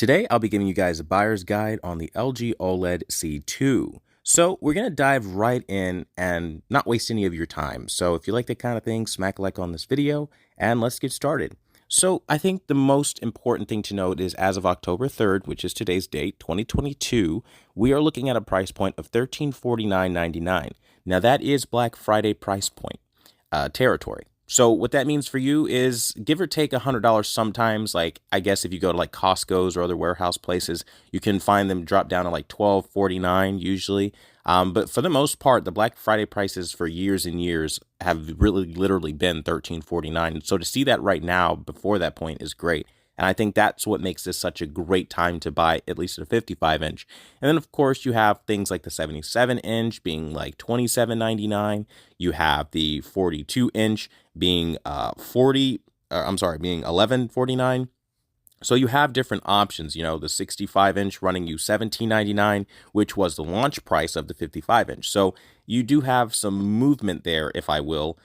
Today, I'll be giving you guys a buyer's guide on the LG OLED C2. So we're going to dive right in and not waste any of your time. So if you like that kind of thing, smack a like on this video and let's get started. So I think the most important thing to note is as of October 3rd, which is today's date, 2022, we are looking at a price point of $1349.99. Now that is Black Friday price point territory. So what that means for you is give or take $100 sometimes. Like, I guess if you go to like Costco's or other warehouse places, you can find them drop down to like $12.49 usually. But for the most part, the Black Friday prices for years and years have really literally been $13.49. So to see that right now before that point is great. And I think that's what makes this such a great time to buy at least a 55-inch. And then, of course, you have things like the 77-inch being like $27.99. You have the 42-inch being being $11.49. So you have different options, you know, the 65-inch running you $17.99, which was the launch price of the 55-inch. So you do have some movement there, if I will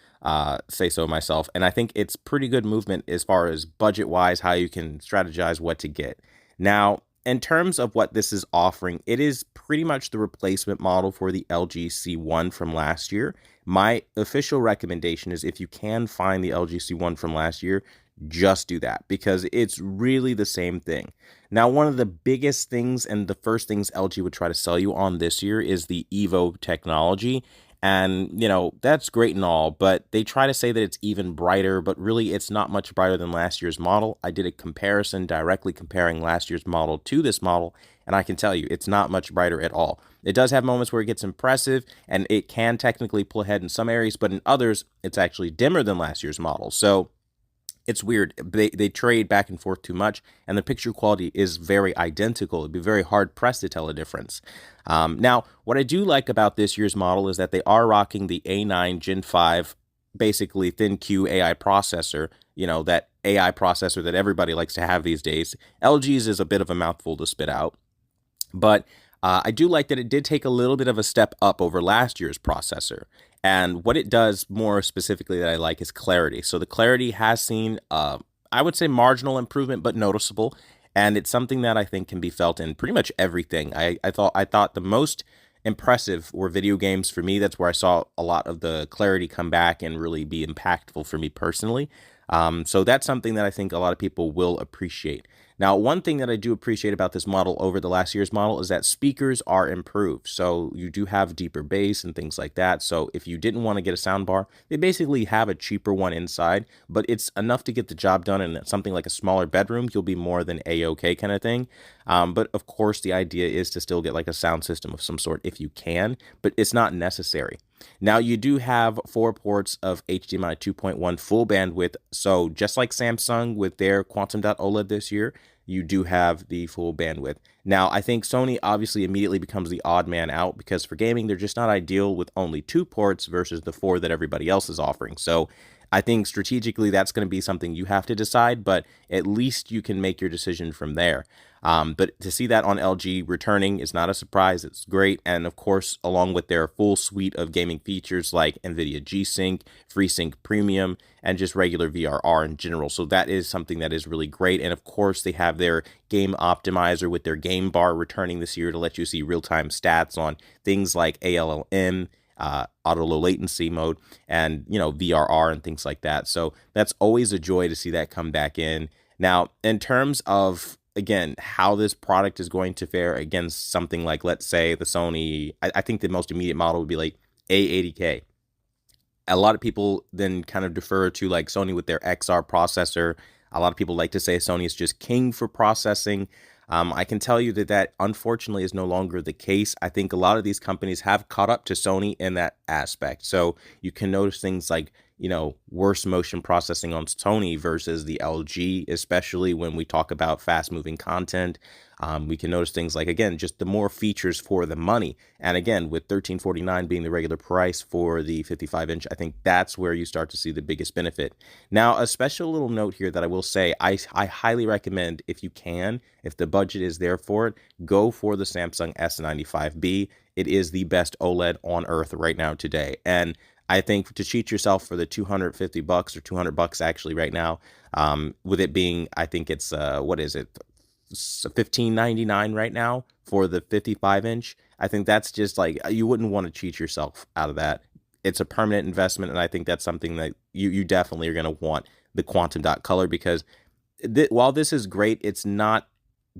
say so myself. And I think it's pretty good movement as far as budget-wise, how you can strategize what to get. Now, in terms of what this is offering, it is pretty much the replacement model for the LG C1 from last year. My official recommendation is if you can find the LG C1 from last year, just do that because it's really the same thing. Now, one of the biggest things and the first things LG would try to sell you on this year is the Evo technology. And, you know, that's great and all, but they try to say that it's even brighter, but really it's not much brighter than last year's model. I did a comparison directly comparing last year's model to this model, and I can tell you it's not much brighter at all. It does have moments where it gets impressive, and it can technically pull ahead in some areas, but in others, it's actually dimmer than last year's model. So it's weird. They trade back and forth too much, and the picture quality is very identical. It'd be very hard pressed to tell a difference. Now, what I do like about this year's model is that they are rocking the A9 Gen 5, basically ThinQ AI processor, you know, that AI processor that everybody likes to have these days. LG's is a bit of a mouthful to spit out, but I do like that it did take a little bit of a step up over last year's processor. And what it does more specifically that I like is clarity. So the clarity has seen, I would say, marginal improvement, but noticeable. And it's something that I think can be felt in pretty much everything. I thought the most impressive were video games for me. That's where I saw a lot of the clarity come back and really be impactful for me personally. So that's something that I think a lot of people will appreciate. Now, one thing that I do appreciate about this model over the last year's model is that speakers are improved. So you do have deeper bass and things like that. So if you didn't want to get a sound bar, they basically have a cheaper one inside, but it's enough to get the job done. And something like a smaller bedroom, you'll be more than A-OK kind of thing. But of course, the idea is to still get like a sound system of some sort if you can, but it's not necessary. Now, you do have 4 ports of HDMI 2.1 full bandwidth. So just like Samsung with their Quantum Dot OLED this year, you do have the full bandwidth. Now, I think Sony obviously immediately becomes the odd man out because for gaming, they're just not ideal with only 2 ports versus the 4 that everybody else is offering. So I think strategically that's going to be something you have to decide, but at least you can make your decision from there. But to see that on LG returning is not a surprise. It's great. And of course, along with their full suite of gaming features like NVIDIA G-Sync, FreeSync Premium, and just regular VRR in general. So that is something that is really great. And of course, they have their game optimizer with their game bar returning this year to let you see real-time stats on things like ALLM, auto low latency mode, and, you know, VRR and things like that. So that's always a joy to see that come back in. Now, in terms of, again, how this product is going to fare against something like, let's say, the Sony, I think the most immediate model would be like A80K. A lot of people then kind of defer to like Sony with their XR processor. A lot of people like to say Sony is just king for processing. I can tell you that that unfortunately is no longer the case. I think a lot of these companies have caught up to Sony in that aspect. So you can notice things like, you know, worse motion processing on Sony versus the LG, especially when we talk about fast moving content. We can notice things like, again, just the more features for the money. And again, with $1349 being the regular price for the 55-inch, I think that's where you start to see the biggest benefit. Now, a special little note here that I will say, I highly recommend if you can, if the budget is there for it, go for the Samsung S95B. It is the best OLED on earth right now today. And I think to cheat yourself for the $250 or $200 actually right now, with it being, I think it's, what is it? $15.99 right now for the 55 inch. I think that's just like, you wouldn't want to cheat yourself out of that. It's a permanent investment, and I think that's something that you definitely are going to want the quantum dot color, because while this is great, it's not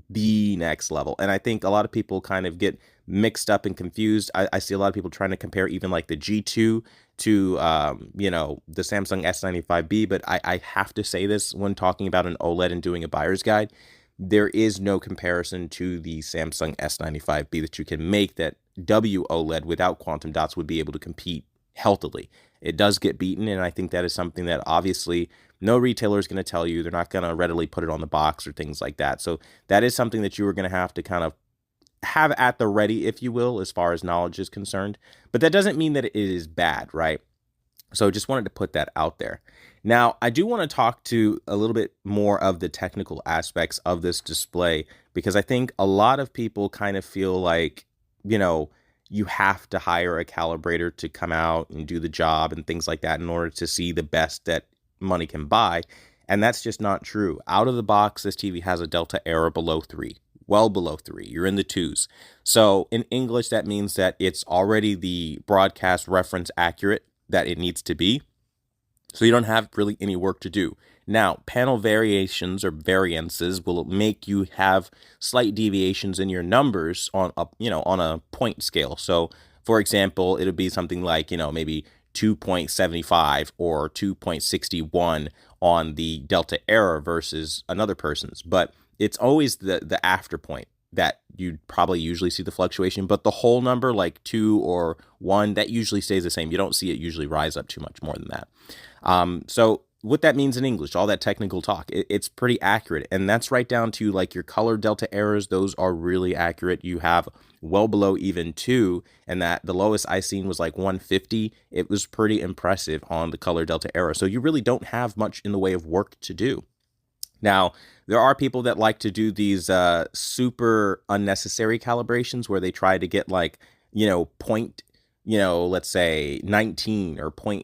the next level. And I think a lot of people kind of get mixed up and confused. I see a lot of people trying to compare even like the G2 to, the Samsung S95B. But I have to say this when talking about an OLED and doing a buyer's guide. There is no comparison to the Samsung S95B that you can make that WOLED without quantum dots would be able to compete healthily. It does get beaten, and I think that is something that obviously no retailer is going to tell you. They're not going to readily put it on the box or things like that. So that is something that you are going to have to kind of have at the ready, if you will, as far as knowledge is concerned. But that doesn't mean that it is bad, right? So just wanted to put that out there. Now, I do want to talk to a little bit more of the technical aspects of this display, because I think a lot of people kind of feel like, you have to hire a calibrator to come out and do the job and things like that in order to see the best that money can buy. And that's just not true. Out of the box, this TV has a delta error below 3, well below 3. You're in the 2s. So in English, that means that it's already the broadcast reference accurate that it needs to be. So you don't have really any work to do. Now, panel variations or variances will make you have slight deviations in your numbers on a point scale. So, for example, it'll be something like, maybe 2.75 or 2.61 on the delta error versus another person's. But it's always the after point that you'd probably usually see the fluctuation. But the whole number, like 2 or 1, that usually stays the same. You don't see it usually rise up too much more than that. So what that means in English, all that technical talk, it's pretty accurate. And that's right down to like your color delta errors. Those are really accurate. You have well below even 2, and that the lowest I seen was like 150. It was pretty impressive on the color delta error. So you really don't have much in the way of work to do. Now, there are people that like to do these super unnecessary calibrations where they try to get like, point, let's say 19 or 0.8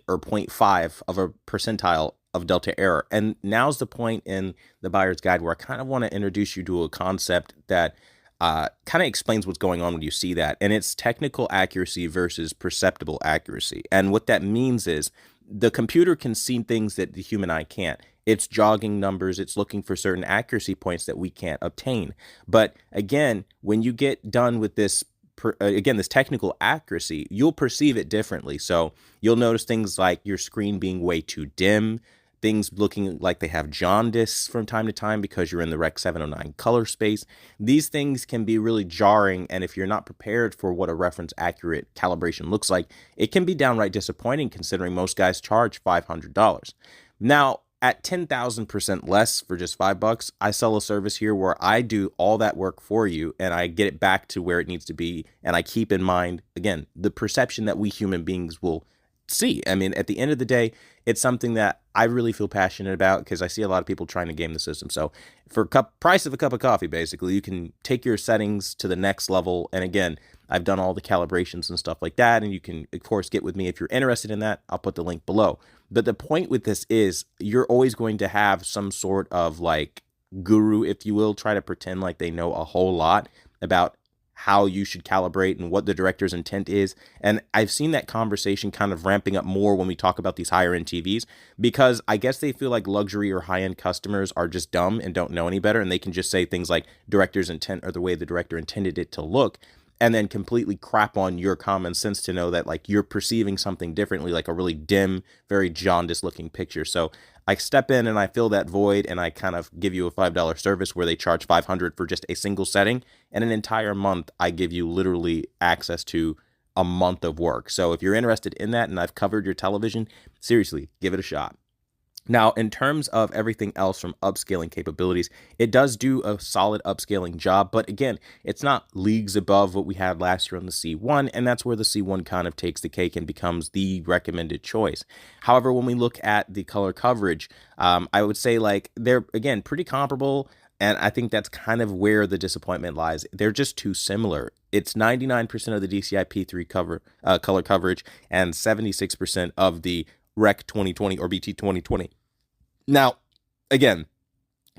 or 0.5 of a percentile of delta error. And now's the point in the buyer's guide where I kind of want to introduce you to a concept that kind of explains what's going on when you see that. And it's technical accuracy versus perceptible accuracy. And what that means is the computer can see things that the human eye can't. It's jogging numbers. It's looking for certain accuracy points that we can't obtain. But again, when you get done with this, this technical accuracy, you'll perceive it differently. So you'll notice things like your screen being way too dim, things looking like they have jaundice from time to time because you're in the Rec 709 color space. These things can be really jarring, and if you're not prepared for what a reference accurate calibration looks like, it can be downright disappointing considering most guys charge $500. Now, at 10,000% less for just $5, I sell a service here where I do all that work for you and I get it back to where it needs to be. And I keep in mind, again, the perception that we human beings will see. I mean, at the end of the day, it's something that I really feel passionate about because I see a lot of people trying to game the system. So for price of a cup of coffee, basically, you can take your settings to the next level. And again, I've done all the calibrations and stuff like that. And you can, of course, get with me if you're interested in that. I'll put the link below. But the point with this is you're always going to have some sort of like guru, if you will, try to pretend like they know a whole lot about how you should calibrate and what the director's intent is. And I've seen that conversation kind of ramping up more when we talk about these higher end TVs, because I guess they feel like luxury or high end customers are just dumb and don't know any better. And they can just say things like director's intent or the way the director intended it to look, and then completely crap on your common sense to know that like you're perceiving something differently, like a really dim, very jaundiced looking picture. So I step in and I fill that void, and I kind of give you a $5 service where they charge $500 for just a single setting, and an entire month I give you literally access to a month of work. So if you're interested in that and I've covered your television, seriously, give it a shot. Now, in terms of everything else from upscaling capabilities, it does do a solid upscaling job. But again, it's not leagues above what we had last year on the C1. And that's where the C1 kind of takes the cake and becomes the recommended choice. However, when we look at the color coverage, I would say like they're, again, pretty comparable. And I think that's kind of where the disappointment lies. They're just too similar. It's 99% of the DCI P3 color coverage and 76% of the Rec 2020 or BT 2020. Now, again,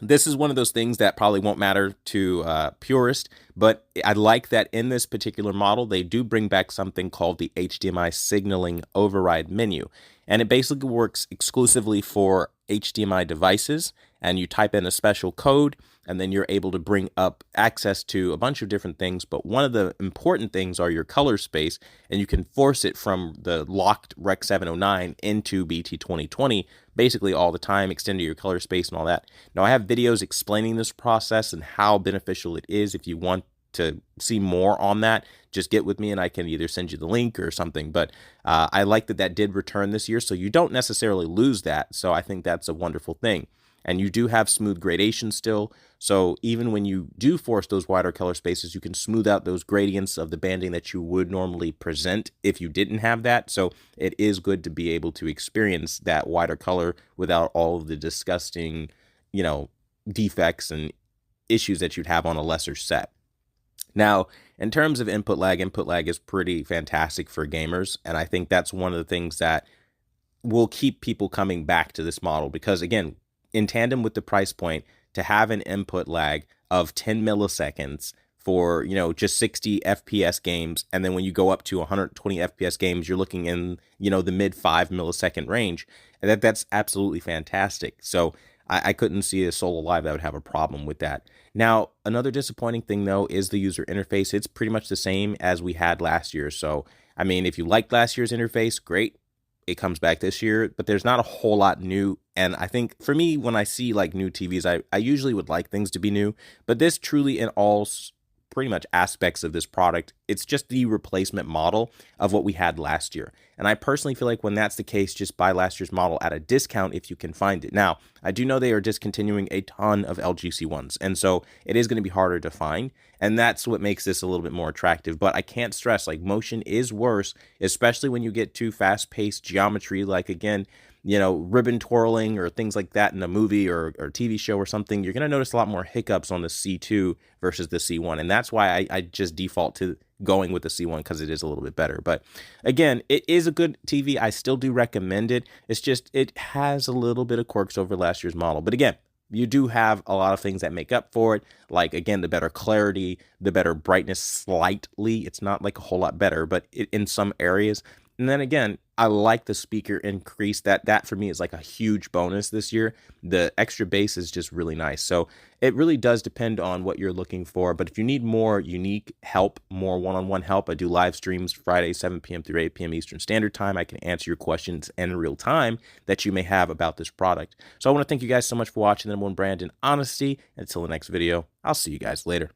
This is one of those things that probably won't matter to purists, but I like that in this particular model, they do bring back something called the HDMI signaling override menu. And it basically works exclusively for HDMI devices, and you type in a special code, and then you're able to bring up access to a bunch of different things. But one of the important things are your color space, and you can force it from the locked Rec 709 into BT 2020 basically all the time, extending your color space and all that. Now, I have videos explaining this process and how beneficial it is. If you want to see more on that, just get with me and I can either send you the link or something. But I like that that did return this year, so you don't necessarily lose that. So I think that's a wonderful thing. And you do have smooth gradation still. So even when you do force those wider color spaces, you can smooth out those gradients of the banding that you would normally present if you didn't have that. So it is good to be able to experience that wider color without all of the disgusting, defects and issues that you'd have on a lesser set. Now, in terms of input lag is pretty fantastic for gamers. And I think that's one of the things that will keep people coming back to this model because, again, in tandem with the price point, to have an input lag of 10 milliseconds for, just 60 FPS games, and then when you go up to 120 FPS games, you're looking in, the mid 5 millisecond range, and that's absolutely fantastic. So I couldn't see a soul alive that would have a problem with that. Now, another disappointing thing, though, is the user interface. It's pretty much the same as we had last year. So, I mean, if you liked last year's interface, great. It comes back this year, but there's not a whole lot new. And I think for me, when I see like new TVs, I usually would like things to be new, but this truly in all pretty much aspects of this product, it's just the replacement model of what we had last year. And I personally feel like when that's the case, just buy last year's model at a discount if you can find it. Now, I do know they are discontinuing a ton of LGC ones, and so it is going to be harder to find, and that's what makes this a little bit more attractive. But I can't stress, like, motion is worse, especially when you get too fast-paced geometry, like, again, ribbon twirling or things like that in a movie or TV show or something. You're going to notice a lot more hiccups on the C2 versus the C1. And that's why I just default to going with the C1 because it is a little bit better. But again, it is a good TV. I still do recommend it. It's just, it has a little bit of quirks over last year's model. But again, you do have a lot of things that make up for it. Like, again, the better clarity, the better brightness slightly. It's not like a whole lot better, but in some areas. And then again, I like the speaker increase. That for me is like a huge bonus this year. The extra bass is just really nice. So it really does depend on what you're looking for. But if you need more unique help, more one-on-one help, I do live streams Friday, 7 p.m. through 8 p.m. Eastern Standard Time. I can answer your questions in real time that you may have about this product. So I want to thank you guys so much for watching. The #1 brand in honesty. Until the next video, I'll see you guys later.